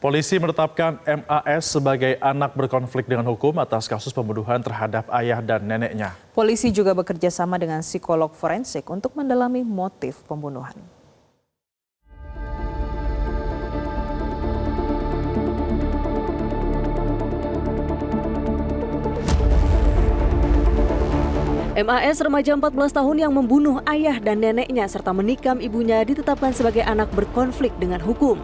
Polisi menetapkan MAS sebagai anak berkonflik dengan hukum atas kasus pembunuhan terhadap ayah dan neneknya. Polisi juga bekerja sama dengan psikolog forensik untuk mendalami motif pembunuhan. MAS remaja 14 tahun yang membunuh ayah dan neneknya serta menikam ibunya ditetapkan sebagai anak berkonflik dengan hukum.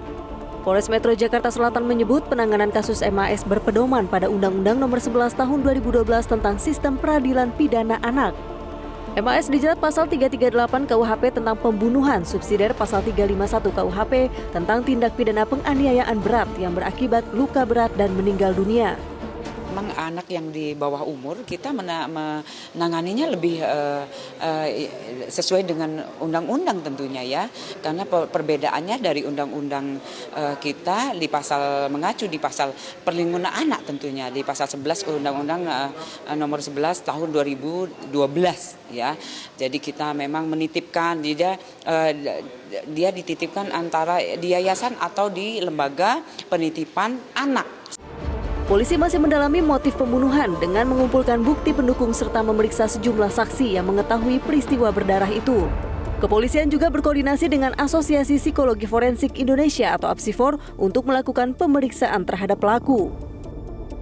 Polres Metro Jakarta Selatan menyebut penanganan kasus MAS berpedoman pada Undang-Undang Nomor 11 Tahun 2012 tentang Sistem Peradilan Pidana Anak. MAS dijerat pasal 338 KUHP tentang pembunuhan, subsidiar pasal 351 KUHP tentang tindak pidana penganiayaan berat yang berakibat luka berat dan meninggal dunia. Memang anak yang di bawah umur kita menanganinya lebih sesuai dengan undang-undang tentunya ya, karena perbedaannya dari undang-undang kita di pasal mengacu di pasal perlindungan anak tentunya di pasal 11 Undang-Undang Nomor 11 Tahun 2012 ya. Jadi kita memang menitipkan dia dititipkan antara di yayasan atau di lembaga penitipan anak. Polisi masih mendalami motif pembunuhan dengan mengumpulkan bukti pendukung serta memeriksa sejumlah saksi yang mengetahui peristiwa berdarah itu. Kepolisian juga berkoordinasi dengan Asosiasi Psikologi Forensik Indonesia atau APSIFOR untuk melakukan pemeriksaan terhadap pelaku.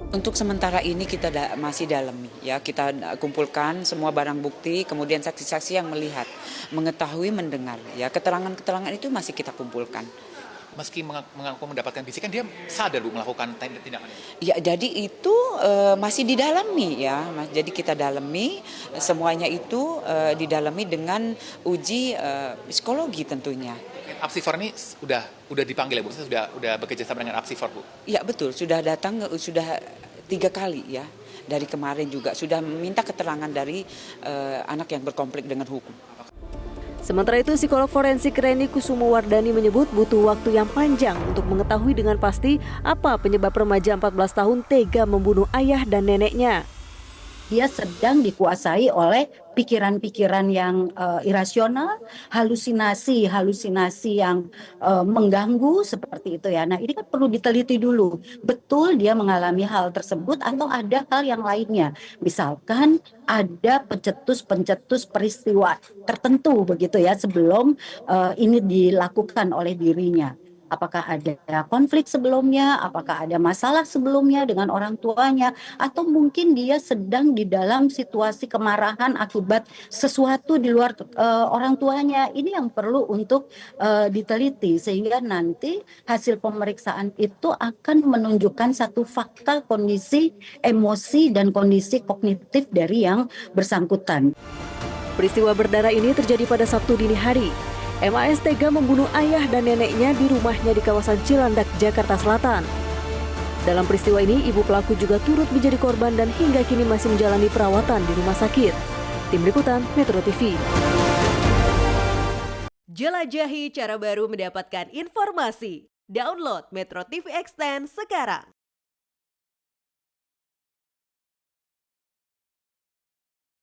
Untuk sementara ini kita masih dalami ya, kita kumpulkan semua barang bukti, kemudian saksi-saksi yang melihat, mengetahui, mendengar ya, keterangan-keterangan itu masih kita kumpulkan. Meski mengaku mendapatkan bisikan, dia sadar Bu melakukan tindakan ini? Ya, jadi itu masih didalami ya, jadi kita dalami semuanya itu didalami dengan uji psikologi tentunya. APSIFOR ini udah dipanggil ya Bu, sudah bekerja sama dengan APSIFOR Bu? Ya betul, sudah datang sudah 3 kali ya, dari kemarin juga sudah meminta keterangan dari anak yang berkonflik dengan hukum. Sementara itu, psikolog forensik Reni Kusumowardani menyebut butuh waktu yang panjang untuk mengetahui dengan pasti apa penyebab remaja 14 tahun tega membunuh ayah dan neneknya. Dia sedang dikuasai oleh pikiran-pikiran yang irasional, halusinasi yang mengganggu seperti itu ya. Nah, ini kan perlu diteliti dulu. Betul dia mengalami hal tersebut atau ada hal yang lainnya. Misalkan ada pencetus peristiwa tertentu begitu ya sebelum ini dilakukan oleh dirinya. Apakah ada konflik sebelumnya, apakah ada masalah sebelumnya dengan orang tuanya, atau mungkin dia sedang di dalam situasi kemarahan akibat sesuatu di luar orang tuanya. Ini yang perlu untuk diteliti, sehingga nanti hasil pemeriksaan itu akan menunjukkan satu fakta kondisi emosi dan kondisi kognitif dari yang bersangkutan. Peristiwa berdarah ini terjadi pada Sabtu dini hari. MAS tega membunuh ayah dan neneknya di rumahnya di kawasan Cilandak, Jakarta Selatan. Dalam peristiwa ini, ibu pelaku juga turut menjadi korban dan hingga kini masih menjalani perawatan di rumah sakit. Tim Liputan Metro TV. Jelajahi cara baru mendapatkan informasi. Download Metro TV Extend sekarang.